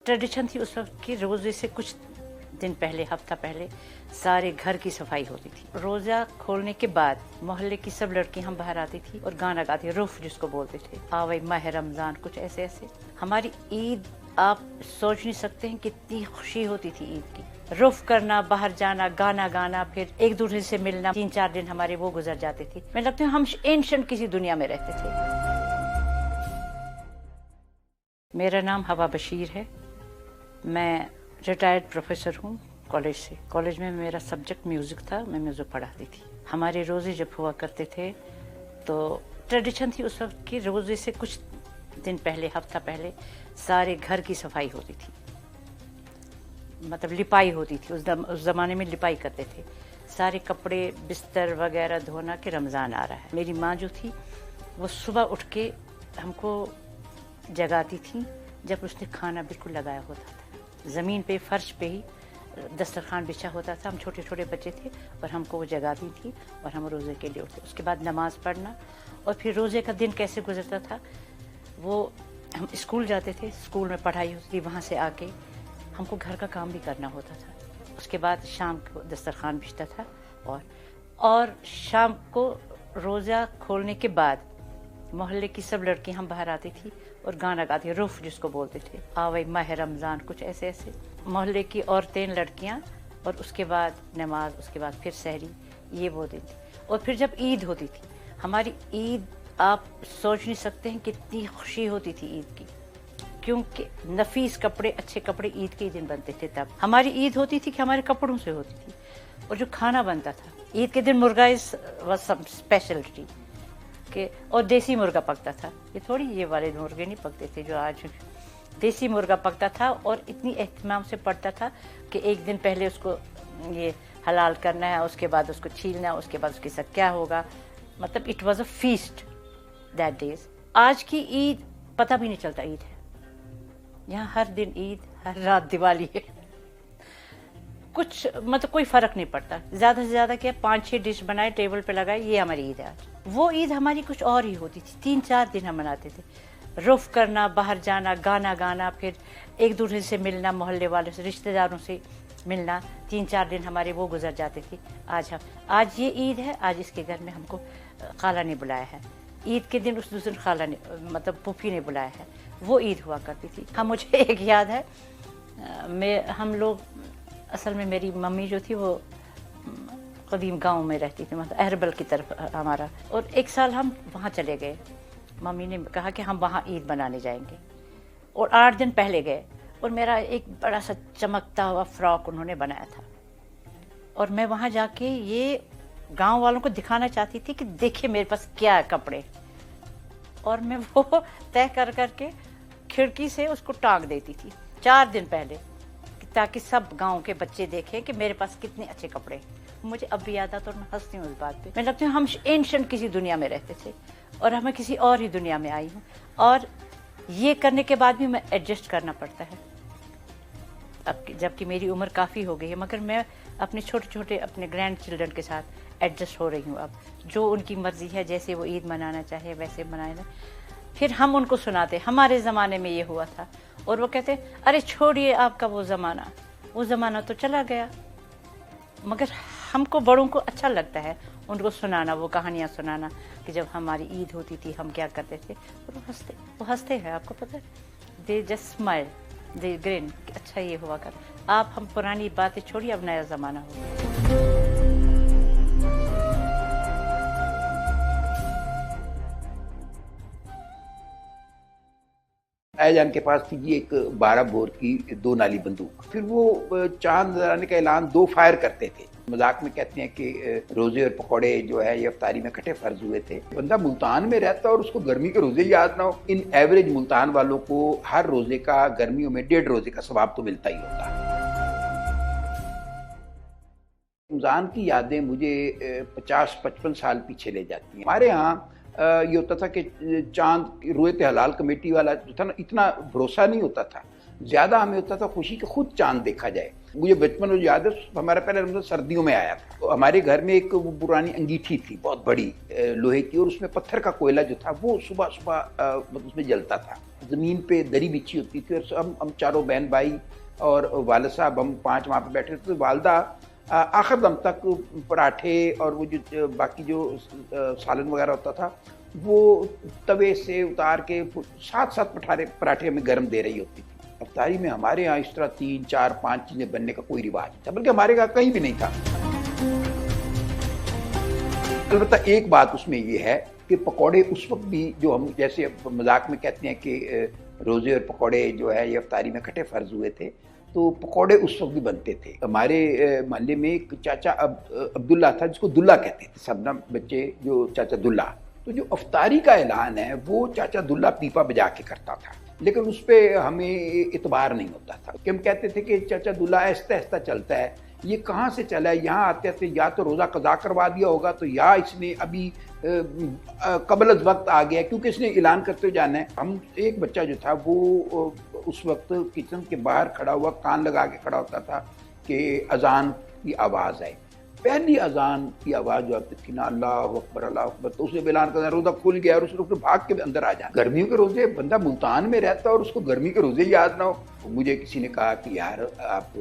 Tradition थी उस वक्त की, रोज़े से कुछ दिन पहले, हफ्ता पहले सारे घर की सफाई होती थी। रोज़ा खोलने के बाद मोहल्ले की सब लड़कियां हम बाहर आती थी और गाना गाती, रुफ जिसको बोलते थे, आवे माह रमज़ान, कुछ ऐसे ऐसे। हमारी ईद आप सोच नहीं सकते हैं कितनी खुशी होती थी ईद की। रुफ करना, बाहर जाना, गाना गाना, फिर एक दूसरे से मिलना, 3-4 दिन हमारे वो गुजर जाते थे। मैं लगता है हम एंशिएंट किसी दुनिया में रहते थे। मेरा नाम हवा बशीर है, मैं रिटायर्ड प्रोफेसर हूँ कॉलेज से। कॉलेज में मेरा सब्जेक्ट म्यूज़िक था, मैं म्यूज़िक पढ़ाती थी। हमारे रोज़े जब हुआ करते थे तो ट्रेडिशन थी उस वक्त की, रोज़े से कुछ दिन पहले, हफ्ता पहले सारे घर की सफाई होती थी, मतलब लिपाई होती थी। उस ज़माने में लिपाई करते थे, सारे कपड़े बिस्तर वगैरह धोना कि रमज़ान आ रहा है। मेरी माँ जो थी वो सुबह उठ के हमको जगाती थी जब उसने खाना बिल्कुल लगाया होता था। ज़मीन पे, फर्श पे ही दस्तरखान बिछा होता था, हम छोटे छोटे बच्चे थे और हमको वो जगाती थी और हम रोज़े के लिए उठते। उसके बाद नमाज़ पढ़ना और फिर रोज़े का दिन कैसे गुजरता था, वो हम स्कूल जाते थे, स्कूल में पढ़ाई होती थी, वहाँ से आके हमको घर का काम भी करना होता था। उसके बाद शाम को दस्तरखान बिछता था और शाम को रोज़ा खोलने के बाद मोहल्ले की सब लड़कियां हम बाहर आती थी और गाना गाती, रुफ जिसको बोलते थे, आवे माह रमज़ान, कुछ ऐसे ऐसे। मोहल्ले की औरतें, लड़कियां, और उसके बाद नमाज, उसके बाद फिर सहरी, ये वो दिन थे। और फिर जब ईद होती थी, हमारी ईद आप सोच नहीं सकते हैं कितनी खुशी होती थी ईद की, क्योंकि नफीस कपड़े, अच्छे कपड़े ईद के दिन बनते थे। तब हमारी ईद होती थी कि हमारे कपड़ों से होती थी। और जो खाना बनता था ईद के दिन, मुर्गा इज वाज सम स्पेशलिटी के, और देसी मुर्गा पकता था। ये थोड़ी ये वाले मुर्गे नहीं पकते थे जो आज, देसी मुर्गा पकता था और इतनी एहतमाम से पड़ता था कि एक दिन पहले उसको ये हलाल करना है, उसके बाद उसको छीलना है, उसके बाद उसके साथ क्या होगा, मतलब it was a feast that days. आज की ईद पता भी नहीं चलता ईद है, यहाँ हर दिन ईद, हर रात दिवाली है, कुछ मतलब कोई फर्क नहीं पड़ता। ज्यादा से ज्यादा क्या, 5-6 डिश बनाए, टेबल पे लगाए, ये हमारी ईद है आज। वो ईद हमारी कुछ और ही होती थी। 3-4 दिन हम मनाते थे, रुफ करना, बाहर जाना, गाना गाना, फिर एक दूसरे से मिलना, मोहल्ले वालों से, रिश्तेदारों से मिलना, 3-4 दिन हमारे वो गुजर जाते थे। आज ये ईद है, आज इसके घर में हमको खाला ने बुलाया है। ईद के दिन उस दूसरे खाला ने, मतलब पुफी ने बुलाया है, वो ईद हुआ करती थी। हाँ, मुझे एक याद है, हम लोग, असल में मेरी मम्मी जो थी वो कदीम गांव में रहती थी, मतलब अहरबल की तरफ हमारा, और एक साल हम वहाँ चले गए। मम्मी ने कहा कि हम वहाँ ईद मनाने जाएंगे, और 8 दिन पहले गए, और मेरा एक बड़ा सा चमकता हुआ फ्रॉक उन्होंने बनाया था, और मैं वहाँ जाके ये गांव वालों को दिखाना चाहती थी कि देखिए मेरे पास क्या है कपड़े, और मैं वो तय कर करके खिड़की से उसको टांग देती थी 4 दिन पहले, ताकि सब गांव के बच्चे देखें कि मेरे पास कितने अच्छे कपड़े। मुझे अब भी याद आता और मैं हंसती हूँ इस बात पे। मैं लगता है हम एंशिएंट किसी दुनिया में रहते थे और हमें किसी और ही दुनिया में आई हूँ, और ये करने के बाद भी मैं एडजस्ट करना पड़ता है। अब जबकि मेरी उम्र काफ़ी हो गई है, मगर मैं अपने छोटे छोटे अपने ग्रैंड चिल्ड्रन के साथ एडजस्ट हो रही हूँ। अब जो उनकी मर्जी है, जैसे वो ईद मनाना चाहे वैसे मनाए ना। फिर हम उनको सुनाते, हमारे ज़माने में ये हुआ था, और वो कहते अरे छोड़िए आपका वो ज़माना तो चला गया। मगर हमको बड़ों को अच्छा लगता है उनको सुनाना, वो कहानियाँ सुनाना कि जब हमारी ईद होती थी हम क्या करते थे। और वो हंसते हैं, आपको पता है, they just smile, they green, अच्छा ये हुआ कर। आप हम पुरानी बातें छोड़िए, अब नया ज़माना हो गया। जान के पास थी जी एक 12 बोर की 2 नाली बंदूक। फिर वो चांद नजर आने का ऐलान 2 फायर करते थे। मजाक में कहते हैं कि रोजे और पकौड़े जो है ये अफ्तारी में इकट्ठे फर्ज हुए थे। बंदा मुल्तान में रहता और उसको गर्मी के रोजे याद ना हो। इन एवरेज मुल्तान वालों को हर रोजे का गर्मियों में 1.5 रोजे का सवाब तो मिलता ही होता है। रमजान की यादें मुझे 50-55 साल पीछे ले जाती हैं। हमारे यहाँ ये होता था कि चांद रोयत हलाल कमेटी वाला जो था ना, इतना भरोसा नहीं होता था, ज्यादा हमें होता था खुशी कि खुद चांद देखा जाए। मुझे बचपन में याद है, हमारा पहले रमजान सर्दियों में आया था। तो हमारे घर में एक पुरानी अंगीठी थी बहुत बड़ी लोहे की, और उसमें पत्थर का कोयला जो था वो सुबह सुबह मतलब उसमें जलता था। ज़मीन पे दरी बिछी होती थी और हम चारों बहन भाई और वालिद साहब हम 5 वहाँ पे बैठे थे। तो वालदा आखिर दम तक पराठे और वो जो बाकी जो सालन वगैरह होता था वो तवे से उतार के 7-7 पराठे हमें गर्म दे रही होती थी। अफ्तारी में हमारे यहाँ इस तरह 3, 4, 5 चीज़ें बनने का कोई रिवाज नहीं था, बल्कि हमारे यहाँ कहीं भी नहीं था। अलबत्ता एक बात उसमें ये है कि पकौड़े उस वक्त भी, जो हम जैसे मजाक में कहते हैं कि रोज़े और पकौड़े जो है ये अफ्तारी में इकट्ठे फ़र्ज हुए थे, तो पकौड़े उस वक्त भी बनते थे। हमारे मोहल्ले में एक चाचा अब्दुल्ला था, जिसको दुल्ला कहते थे, सबना बच्चे जो चाचा दुल्ला। तो जो अफ्तारी का ऐलान है वो चाचा दुल्ला पीपा बजा के करता था, लेकिन उस पर हमें इतबार नहीं होता था कि हम कहते थे कि चाचा दुल्ला ऐसा ऐसा चलता है, ये कहाँ से चला है। यहाँ आते आते या तो रोज़ा कज़ा करवा दिया होगा, तो या इसने अभी कबल अज़ वक्त आ गया, क्योंकि इसने ऐलान करते जाना है। हम एक बच्चा जो था वो उस वक्त किचन के बाहर खड़ा हुआ कान लगा के खड़ा होता था कि अजान की आवाज़ आए। पहली अजान की आवाज़ जो आती थी ना, अल्लाहु अकबर अल्लाहु अकबर, तो उसे ऐलान करना रोज़ा खुल गया और उसने भाग के अंदर आ जाए। गर्मियों के रोज़े, बंदा मुल्तान में रहता और उसको गर्मी के रोज़े याद ना हो। मुझे किसी ने कहा कि यार आप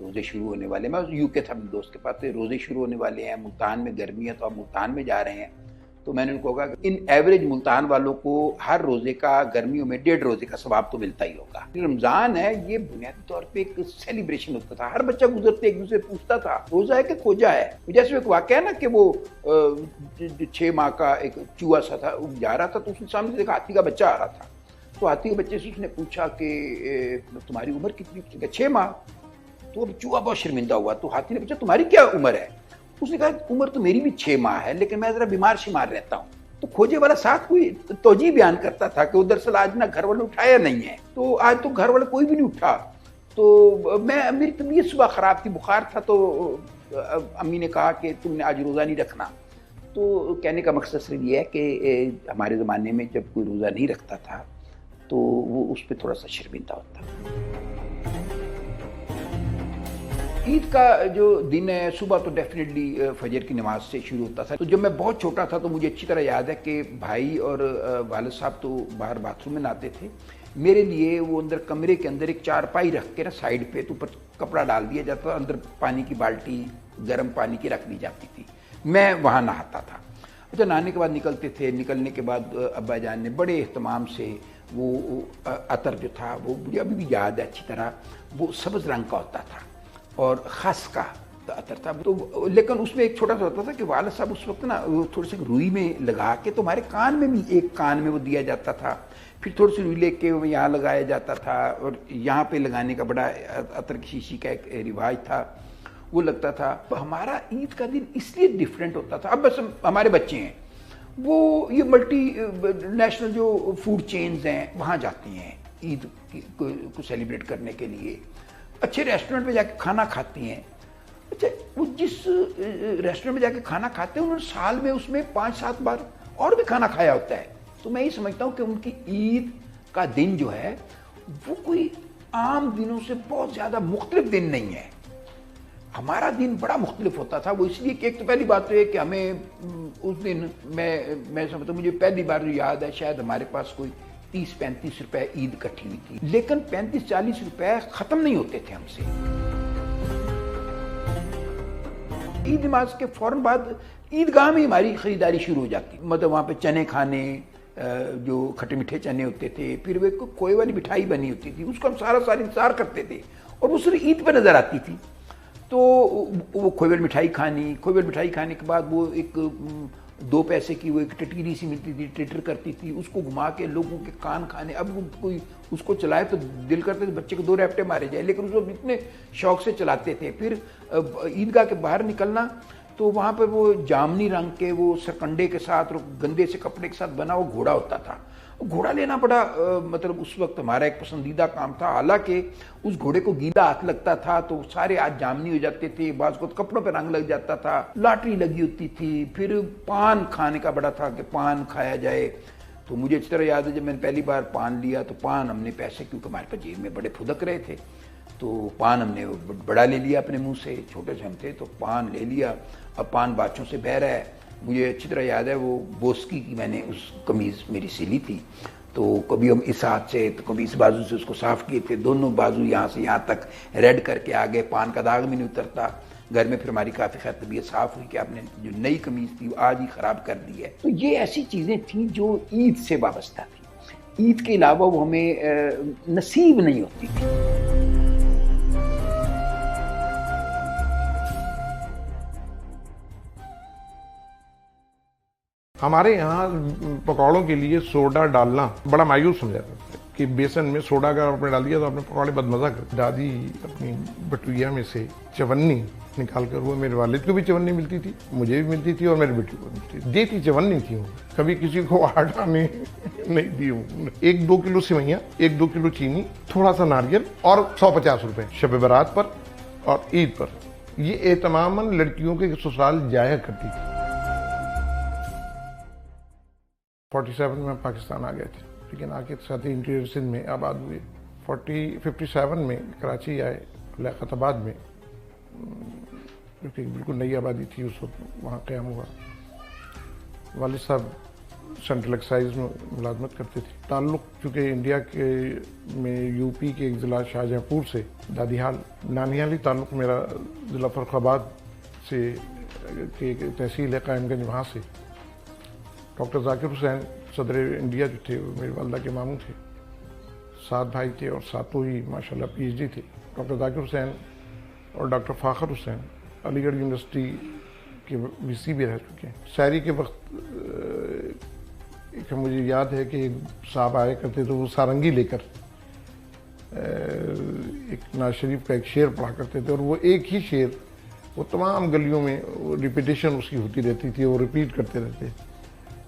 रोज़े शुरू होने वाले, मैं यूके था अपने दोस्त के पास, तो रोज़े शुरू होने वाले हैं, मुल्तान में गर्मी है तो आप मुल्तान में जा रहे हैं। तो मैंने उनको कहा कि इन एवरेज मुल्तान वालों को हर रोज़े का गर्मियों में 1.5 रोज़े का सवाब तो मिलता ही होगा। रमज़ान है, ये बुनियादी तौर पे एक सेलिब्रेशन होता था। हर बच्चा गुजरते एक दूसरे पूछता था रोज़ा है कि खोजा है। जैसे एक वाक़या है ना कि वो 6 माह का एक चूहा सा था, जा रहा था तो उसने सामने देखा हाथी का बच्चा आ रहा था। तो हाथी के बच्चे से उसने पूछा कि तुम्हारी उम्र कितनी? 6 माह। तो अब चूहा बहुत शर्मिंदा हुआ, तो हाथी ने पूछा तुम्हारी क्या उम्र है? उसने कहा उम्र तो मेरी भी 6 माह है, लेकिन मैं जरा बीमार शिमार रहता हूँ। तो खोजे वाला साथ कोई तोजी बयान करता था कि दरअसल आज ना घर वाले उठाया नहीं है, तो आज तो घर वाले कोई भी नहीं उठा। तो मेरी तबीयत सुबह ख़राब थी, बुखार था, तो अम्मी ने कहा कि तुमने आज रोज़ा नहीं रखना। तो कहने का मकसद सिर्फ ये है कि हमारे ज़माने में जब कोई रोज़ा नहीं रखता था तो वो उस पर थोड़ा सा शर्मिंदा होता। ईद का जो दिन है सुबह तो डेफिनेटली फजर की नमाज से शुरू होता था। तो जब मैं बहुत छोटा था तो मुझे अच्छी तरह याद है कि भाई और वालिद साहब तो बाहर बाथरूम में नहाते थे। मेरे लिए वो अंदर कमरे के अंदर एक चारपाई रख के ना साइड पे, तो ऊपर कपड़ा डाल दिया जाता था, अंदर पानी की बाल्टी गर्म पानी की रख दी जाती थी, मैं वहाँ नहाता था। अच्छा, नहाने के बाद निकलते थे, निकलने के बाद अब्बा जान ने बड़े एहतमाम से वो अतर जो था वो मुझे अभी भी याद है अच्छी तरह, वो सब्ज़ रंग का होता था और ख़ास का अतर था। तो लेकिन उसमें एक छोटा सा होता था कि वालिद साहब उस वक्त ना वो थोड़ी सी रुई में लगा के, तो हमारे कान में भी एक कान में वो दिया जाता था, फिर थोड़ी सी रुई लेके वो यहाँ लगाया जाता था, और यहाँ पे लगाने का बड़ा अतर की शीशी का एक रिवाज था, वो लगता था। तो हमारा ईद का दिन इसलिए डिफरेंट होता था। अब बस हमारे बच्चे हैं वो ये मल्टी नेशनल जो फूड चेन्स हैं वहाँ जाती हैं ईद को सेलिब्रेट करने के लिए, अच्छे रेस्टोरेंट में जाके खाना खाती हैं। अच्छा, वो जिस रेस्टोरेंट में जाके खाना खाते हैं उन्होंने साल में उसमें 5-7 बार और भी खाना खाया होता है। तो मैं ये समझता हूँ कि उनकी ईद का दिन जो है वो कोई आम दिनों से बहुत ज़्यादा मुख्तलिफ दिन नहीं है। हमारा दिन बड़ा मुख्तलिफ होता था। वो इसलिए कि एक तो पहली बात तो है कि हमें उस दिन मैं समझता हूँ, मुझे पहली बार जो याद है शायद हमारे पास कोई 30-35 रुपए ईद इकट्ठी हुई थी, लेकिन 35-40 रुपए खत्म नहीं होते थे हमसे। ईद नमाज के फौरन बाद ईदगाह में हमारी खरीदारी शुरू हो जाती, मतलब वहाँ पे चने खाने, जो खट्टे मीठे चने होते थे, फिर वे खोए वाली मिठाई बनी होती थी, उसको हम सारा इंतजार करते थे और वो सिर्फ ईद पर नजर आती थी। तो वो खोए वाली मिठाई खानी, खोए वाली मिठाई खाने के बाद वो एक 2 पैसे की वो एक टटीरी सी मिलती थी, टिटर करती थी, उसको घुमा के लोगों के कान खाने। अब कोई उसको चलाए तो दिल करते थे बच्चे को 2 रैपटे मारे जाए, लेकिन उसको इतने शौक से चलाते थे। फिर ईदगाह के बाहर निकलना तो वहाँ पर वो जामनी रंग के वो सरकंडे के साथ और गंदे से कपड़े के साथ बना वो घोड़ा होता था। घोड़ा लेना बड़ा मतलब उस वक्त हमारा एक पसंदीदा काम था। हालांकि उस घोड़े को गीला हाथ लगता था तो सारे हाथ जामनी हो जाते थे, बाज़ को कपड़ों पे रंग लग जाता था, लॉटरी लगी होती थी। फिर पान खाने का बड़ा था कि पान खाया जाए। तो मुझे अच्छी तरह याद है जब मैंने पहली बार पान लिया तो पान हमने पैसे, क्योंकि हमारे पास जेब में बड़े फुदक रहे थे, तो पान हमने बड़ा ले लिया अपने मुँह से, छोटे से हम थे तो पान ले लिया। अब पान बाचों से बह रहा है। मुझे अच्छी तरह याद है वो बोस्की की मैंने उस कमीज़ मेरी सिली थी, تو کبھی ہم اس ہاتھ سے تو کبھی اس بازو سے اس کو صاف کیے تھے، دونوں بازو یہاں سے یہاں تک ریڈ کر کے آگے پان کا داغ بھی نہیں اترتا. گھر میں پھر ہماری کافی خیر طبیعت صاف ہوئی کہ آپ نے جو نئی قمیض تھی وہ آج ہی خراب کر دی ہے. تو یہ ایسی چیزیں تھیں جو عید سے وابستہ تھیں، عید کے علاوہ وہ ہمیں نصیب نہیں ہوتی تھی. ہمارے یہاں پکوڑوں کے لیے سوڈا ڈالنا بڑا مایوس سمجھا جاتا ہے کہ بیسن میں سوڈا اگر آپ نے ڈال دیا تو آپ نے پکوڑے بدمزہ کر. دادی اپنی بٹویا میں سے چونی نکال کر، وہ میرے والد کو بھی چونی ملتی تھی، مجھے بھی ملتی تھی اور میری بیٹی کو ملتی تھی. دیتی چونی تھی، کبھی کسی کو آٹا نہیں دی. 1-2 کلو سوئیاں، 1-2 کلو چینی، تھوڑا سا ناریل اور 150 روپے شب برات پر اور عید پر. یہ تمام لڑکیوں کے سسرال جایا کرتی تھی. 47 میں پاکستان آ گئے تھے، لیکن آ کے ساتھ ہی انٹیریئر سندھ میں آباد ہوئے. 57 میں کراچی آئے، لیاقت آباد میں، کیونکہ بالکل نئی آبادی تھی اس وقت، وہاں قیام ہوا. والد صاحب سینٹرل ایکسائز میں ملازمت کرتے تھے. تعلق چونکہ انڈیا کے میں یو پی کے ایک ضلع شاہجہاں پور سے دادیحال، نانیالی تعلق میرا ضلع فرخ آباد سے کہ تحصیل ہے قائم گنج، وہاں سے. ڈاکٹر ذاکر حسین صدر انڈیا جو تھے وہ میری والدہ کے ماموں تھے. 7 بھائی تھے اور ساتوں ہی ماشاءاللہ PhD تھے. ڈاکٹر ذاکر حسین اور ڈاکٹر فاخر حسین علی گڑھ یونیورسٹی کے VC بھی رہ چکے ہیں. شاعری کے وقت مجھے یاد ہے کہ صاحب آئے کرتے تو وہ سارنگی لے کر ایک نواز شریف کا ایک شعر پڑھا کرتے تھے، اور وہ ایک ہی شعر وہ تمام گلیوں میں ریپیٹیشن اس کی ہوتی رہتی تھی، وہ ریپیٹ کرتے رہتے.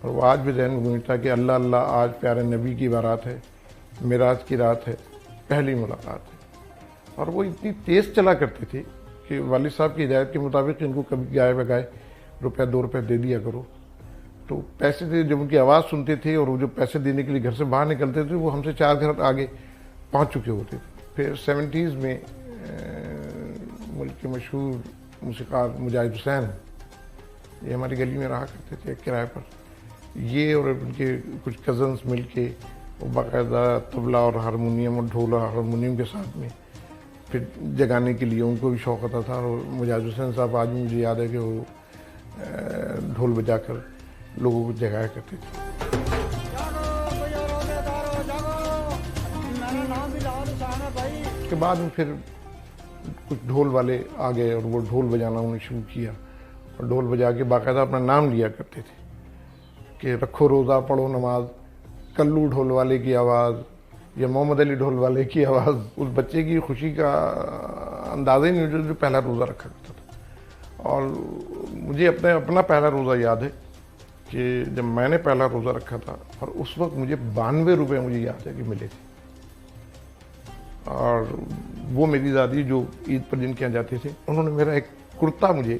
اور وہ آج بھی ذہن میں گونجتا کہ اللہ اللہ آج پیارے نبی کی بارات ہے، معراج کی رات ہے، پہلی ملاقات ہے. اور وہ اتنی تیز چلا کرتے تھے کہ والد صاحب کی ہدایت کے مطابق ان کو کبھی گائے بگائے ₹2 دے دیا کرو. تو پیسے تھے، جب ان کی آواز سنتے تھے اور وہ جو پیسے دینے کے لیے گھر سے باہر نکلتے تھے وہ ہم سے 4 گھر آگے پہنچ چکے ہوتے تھے. پھر 70s میں ملک کے مشہور موسیقار مجاہد حسین، یہ ہماری گلی میں رہا کرتے تھے کرائے پر. یہ اور ان کے کچھ کزنس مل کے باقاعدہ طبلہ اور ہارمونیم اور ڈھول اور ہارمونیم کے ساتھ میں پھر جگانے کے لیے ان کو بھی شوق آتا تھا. اور مجاہد حسین صاحب آج بھی مجھے یاد ہے کہ وہ ڈھول بجا کر لوگوں کو جگایا کرتے تھے. اس کے بعد میں پھر کچھ ڈھول والے آ گئے اور وہ ڈھول بجانا انہوں نے شروع کیا، اور ڈھول بجا کے باقاعدہ اپنا نام لیا کرتے تھے کہ رکھو روزہ پڑھو نماز، کلو ڈھول والے کی آواز یا محمد علی ڈھول والے کی آواز. اس بچے کی خوشی کا اندازہ ہی نہیں جو پہلا روزہ رکھا کرتا تھا. اور مجھے اپنا پہلا روزہ یاد ہے کہ جب میں نے پہلا روزہ رکھا تھا، اور اس وقت مجھے 92 روپے مجھے یاد ہے کہ ملے تھے. اور وہ میری دادی جو عید پر جن کے یہاں جاتے تھے، انہوں نے میرا ایک کرتا، مجھے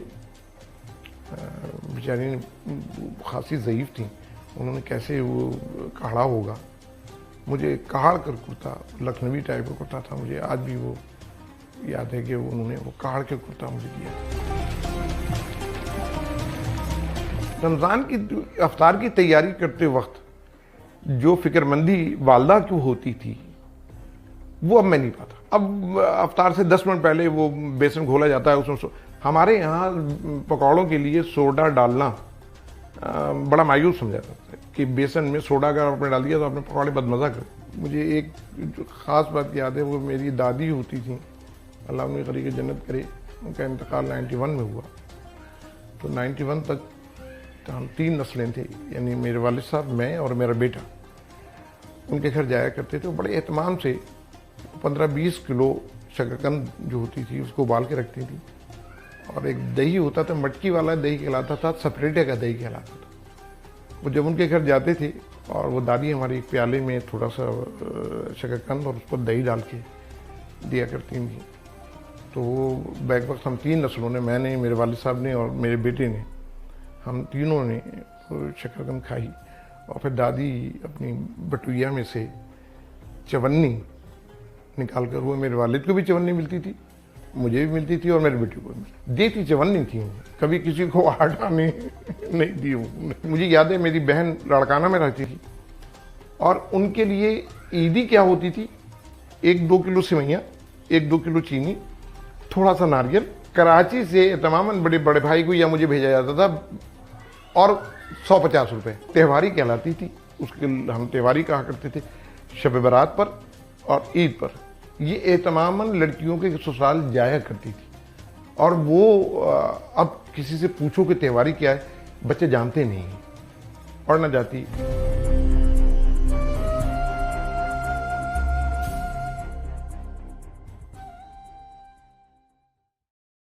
بیچاری خاصی ضعیف تھیں، انہوں نے کیسے وہ کاڑھا ہوگا، مجھے کاڑھ کر کرتا، لکھنوی ٹائپ کا کرتا تھا. مجھے آج بھی وہ یاد ہے کہ انہوں نے وہ کاڑھ کے کرتا مجھے دیا. رمضان کی افطار کی تیاری کرتے وقت جو فکر مندی والدہ کی ہوتی تھی وہ اب میں نہیں پاتا. اب افطار سے 10 منٹ پہلے وہ بیسن گھولا جاتا ہے، اس میں ہمارے یہاں پکوڑوں کے لیے سوڈا ڈالنا بڑا مایوس سمجھا جاتا ہے کہ بیسن میں سوڈا اگر آپ نے ڈال دیا تو آپ نے پکوڑے بدمزہ کر. مجھے ایک جو خاص بات یاد ہے، وہ میری دادی ہوتی تھیں، اللہ انہیں غریق جنت کرے، ان کا انتقال 91 میں ہوا. تو 91 تک ہم 3 نسلیں تھے، یعنی میرے والد صاحب، میں اور میرا بیٹا. ان کے گھر جایا کرتے تھے، بڑے اہتمام سے 15-20 کلو شکرقند جو ہوتی تھی اس کو ابال کے رکھتی تھی. اور ایک دہی ہوتا تھا، مٹکی والا دہی کہلاتا تھا، سپریٹے کا دہی کہلاتا تھا. وہ جب ان کے گھر جاتے تھے اور وہ دادی ہماری ایک پیالے میں تھوڑا سا شکرقند اور اس پر دہی ڈال کے دیا کرتی تھیں. تو وہ بیک وقت ہم 3 نسلوں نے، میں نے، میرے والد صاحب نے اور میرے بیٹے نے، ہم تینوں نے شکرقند کھائی. اور پھر دادی اپنی بٹویا میں سے چونی نکال کر، وہ میرے والد کو بھی چونی ملتی تھی، مجھے بھی ملتی تھی اور میری بیٹی کو بھی دیتی چونی تھی. کبھی کسی کو آٹا نہیں دی. مجھے یاد ہے میری بہن لاڑکانہ میں رہتی تھی، اور ان کے لیے عیدی کیا ہوتی تھی؟ 1-2 کلو سوئیاں، 1-2 کلو چینی، تھوڑا سا ناریل، کراچی سے تماماً بڑے بڑے بھائی کو یا مجھے بھیجا جاتا تھا، اور 150 روپے تہواری کہلاتی تھی، اس کے ہم تہواری کہا کرتے تھے، شب برات پر اور عید پر یہ تماماً لڑکیوں کے سسرال جایا کرتی تھی. اور وہ اب کسی سے پوچھو کہ تہواری کیا ہے، بچے جانتے نہیں، پڑھنا جاتی.